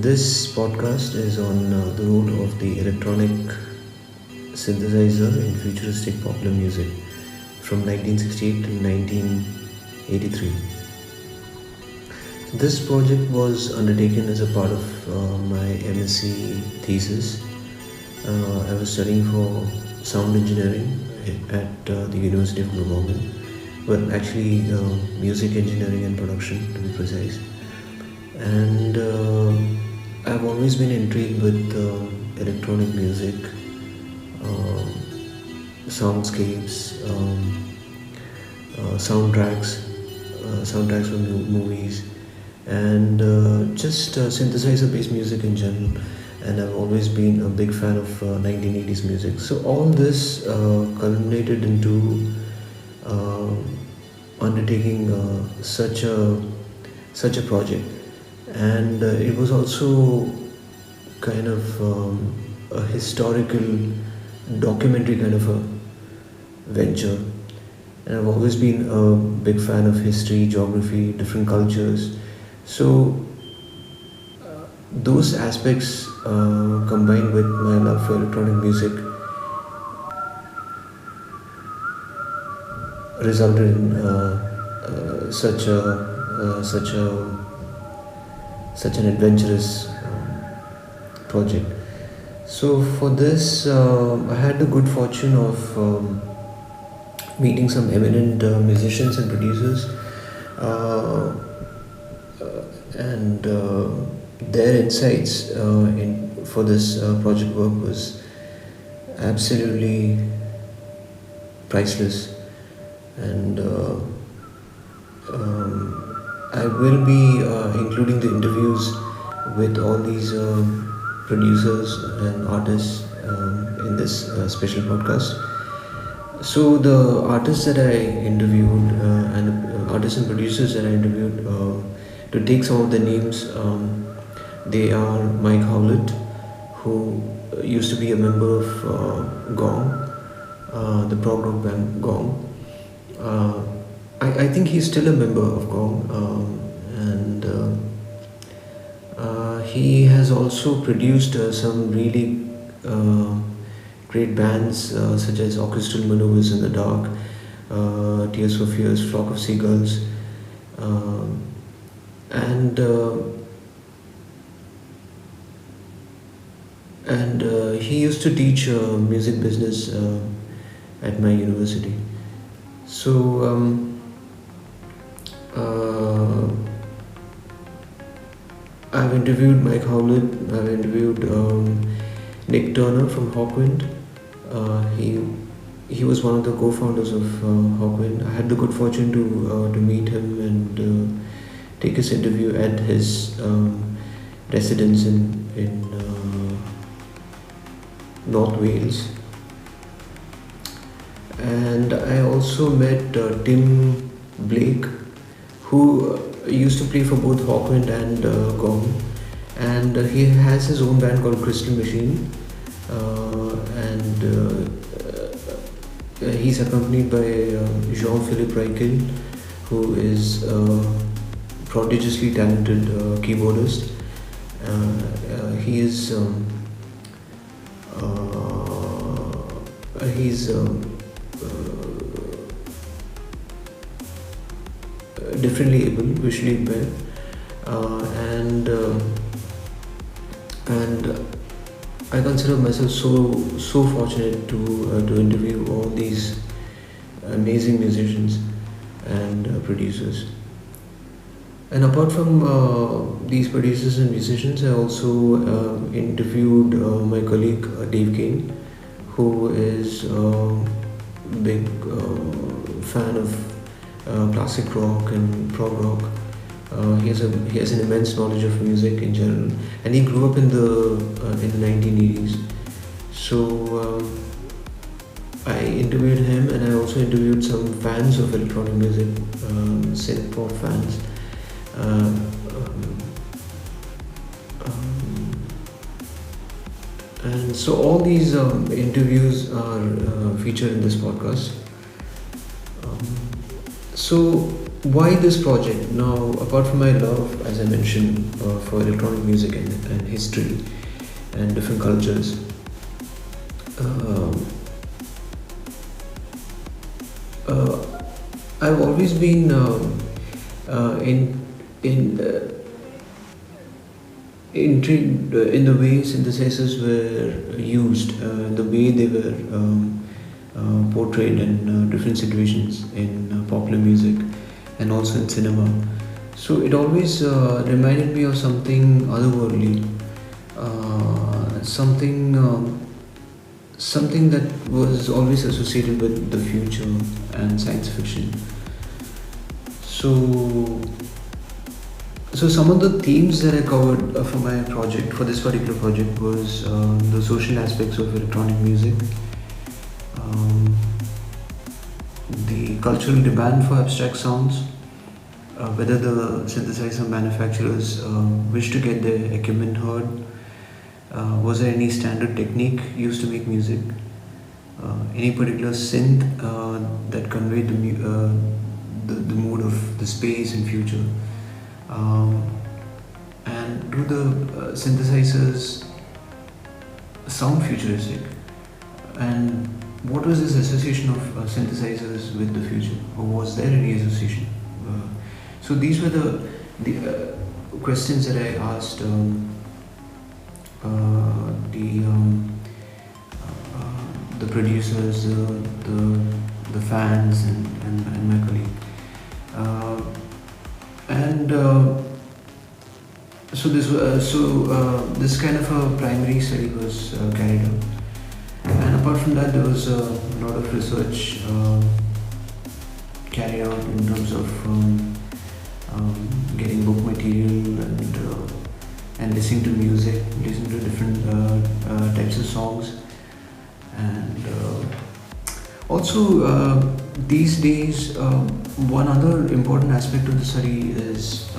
This podcast is on the role of the electronic synthesizer in futuristic popular music from 1968 to 1983. This project was undertaken as a part of my MSc thesis. I was studying for sound engineering at the University of Gong, well, actually, music engineering and production to be precise. And I've always been intrigued with electronic music, um, soundscapes, soundtracks for movies, and just synthesizer-based music in general. And I've always been a big fan of 1980s music. So all this culminated into uh, undertaking such a project, and it was also kind of a historical documentary kind of a venture. And I've always been a big fan of history, geography, different cultures. So those aspects combined with my love for electronic music resulted in such an adventurous project. So for this, I had the good fortune of meeting some eminent musicians and producers, uh, and their insights for this project work was absolutely priceless. And I will be including the interviews with all these producers and artists in this special podcast. So the artists that I interviewed and the artists and producers that I interviewed, to take some of the names, they are Mike Howlett, who used to be a member of Gong, the prog rock band Gong. Uh, I think he's still a member of Gong, and he has also produced some really great bands such as Orchestral Maneuvers in the Dark, Tears for Fears, Flock of Seagulls, um and he used to teach music business at my university. So uh, I've interviewed Mike Howlett. I've interviewed Nick Turner from Hawkwind. He was one of the co-founders of Hawkwind. I had the good fortune to meet him and take his interview at his residence in North Wales. And I also met Tim Blake, who used to play for both Hawkwind and Gong, and he has his own band called Crystal Machine, and he's accompanied by Jean-Philippe Rykiel, who is a prodigiously talented keyboardist. He is he's differently able, visually impaired, and I consider myself so fortunate to interview all these amazing musicians and producers. And apart from these producers and musicians, I also interviewed my colleague Dave Kane, who is a big fan of classic rock and prog rock. He has an immense knowledge of music in general, and he grew up in the 1980s. So I interviewed him, and I also interviewed some fans of electronic music, synth pop fans. Um, um, and so all these interviews are featured in this podcast. So why this project? Now, apart from my love, as I mentioned, for electronic music and history and different cultures, um, uh, I've always been in intrigued in the way synthesizers were used, the way they were portrayed in different situations in popular music and also in cinema. So it always reminded me of something otherworldly, something that was always associated with the future and science fiction. So, so some of the themes that I covered for my project, for this particular project, was the social aspects of electronic music, um, the cultural demand for abstract sounds, whether the synthesizer manufacturers wish to get their equipment heard, was there any standard technique used to make music, any particular synth that conveyed the mood of the space and future. Um, and do the synthesizers sound futuristic? And what was this association of synthesizers with the future, or was there any association? So these were the questions that I asked the producers, the fans, and my colleague. Uh, and so this kind of a primary study was carried out, and apart from that, there was a lot of research carried out in terms of getting book material and listening to music, listening to different types of songs, and also these days one other important aspect of the study is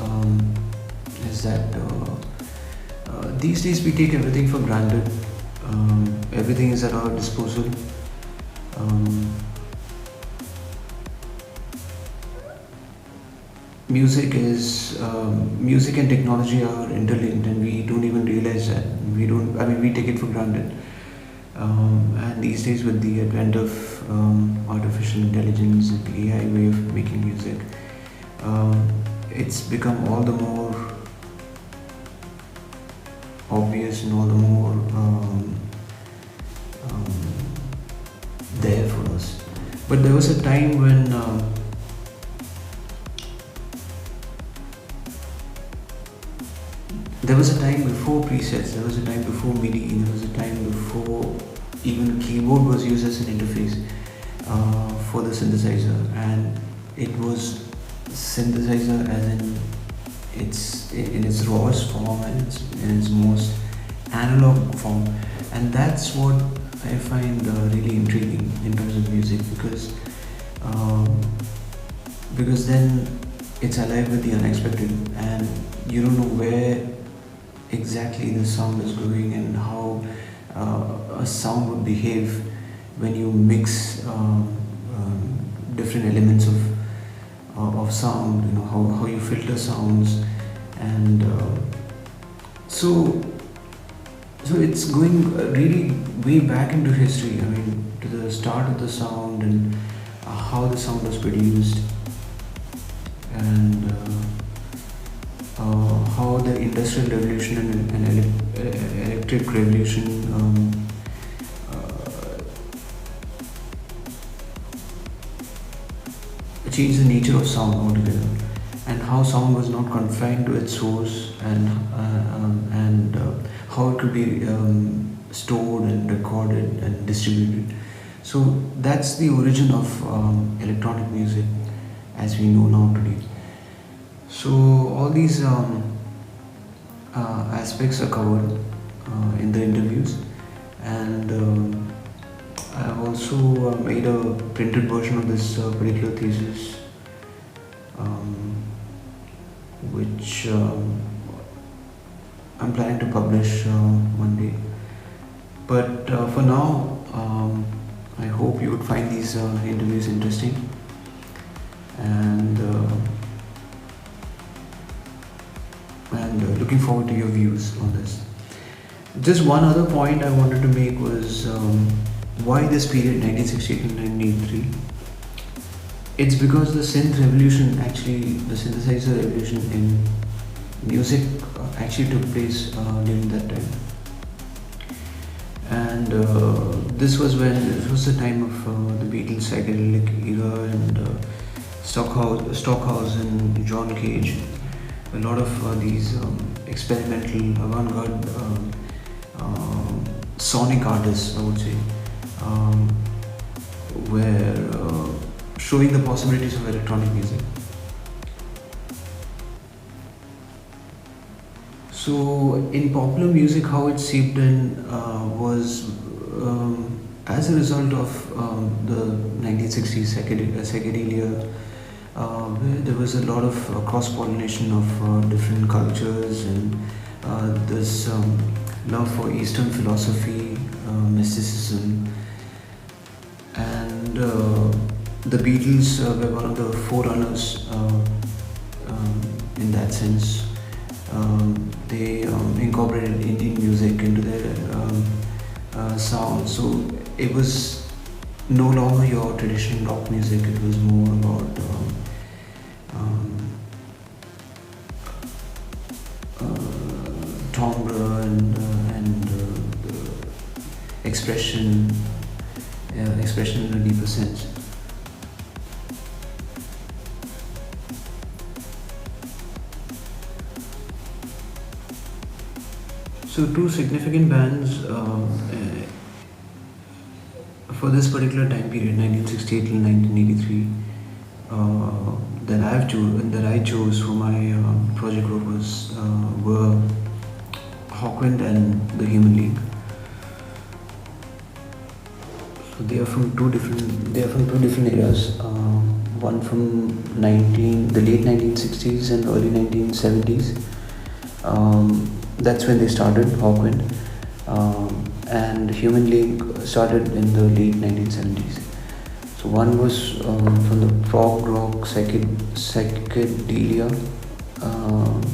that these days we take everything for granted. Everything is at our disposal. Um, music and technology are interlinked, and we don't even realize that. We don't. I mean, we take it for granted. And these days, with the advent of artificial intelligence, the AI way of making music, it's become all the more obvious and all the more um, there for us. But there was a time when there was a time before presets, there was a time before MIDI, there was a time before even keyboard was used as an interface for the synthesizer, and it was synthesizer as in its rawest form and in its most analog form, and that's what I find really intriguing in terms of music, because then it's alive with the unexpected, and you don't know where exactly the sound is going and how a sound would behave when you mix different elements of sound. You know how you filter sounds, and so it's going really way back into history. I mean, to the start of the sound and how the sound was produced, and how the industrial revolution and electric revolution changed the nature of sound altogether, and how sound was not confined to its source, and how it could be stored and recorded and distributed. So that's the origin of electronic music as we know now today. So all these aspects are covered in the interviews, and I have also made a printed version of this particular thesis, which I'm planning to publish one day. But for now, I hope you would find these interviews interesting, and looking forward to your views on this. Just one other point I wanted to make was why this period 1968 and 1983. It's because the synth revolution, actually the synthesizer revolution in music actually took place during that time. And this was the time of the Beatles psychedelic era, and Stockhouse and John Cage. A lot of these experimental avant-garde sonic artists, I would say, were showing the possibilities of electronic music. So in popular music, how it seeped in was as a result of the 1960s psychedelia, where there was a lot of cross-pollination of different cultures, and this love for Eastern philosophy, mysticism, and the Beatles were one of the forerunners in that sense. They incorporated Indian music into their sound, so it was no longer your traditional rock music. It was more about timbre and expression in a deeper sense. So two significant bands for this particular time period, 1968 till 1983, that I chose for my project group were Hawkwind and the Human League. So they are from two different eras. One from the late 1960s and early 1970s. That's when they started, Hawkwind, and Human League started in the late 1970s. So one was from the prog rock psychedelia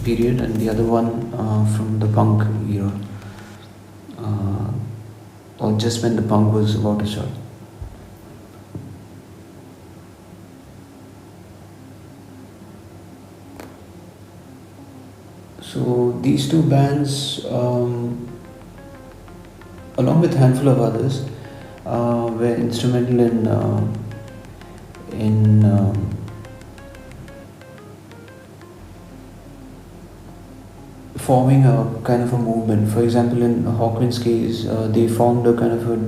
period, and the other one from the punk era, or just when the punk was about to start. So these two bands, along with a handful of others, were instrumental in forming a kind of a movement. For example, in Hawkwind's case, they formed a kind of a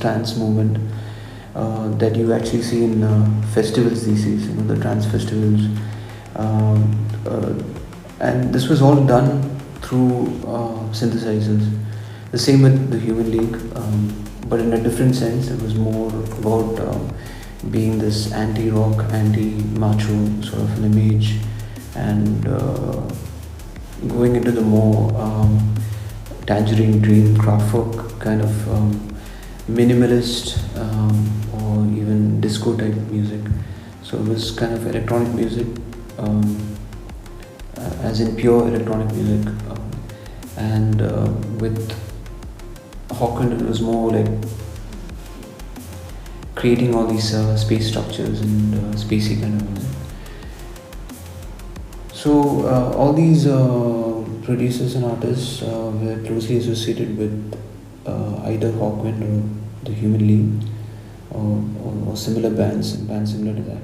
trance movement that you actually see in festivals these days, the trance festivals. And this was all done through synthesizers. The same with the Human League, but in a different sense. It was more about being this anti-rock, anti-macho sort of an image, and going into the more Tangerine Dream, Kraftwerk kind of minimalist or even disco type music. So it was kind of electronic music, as in pure electronic music, and with Hawkwind it was more like creating all these space structures and spacey kind of music. So all these producers and artists were closely associated with either Hawkwind or the Human League, or similar bands similar to that.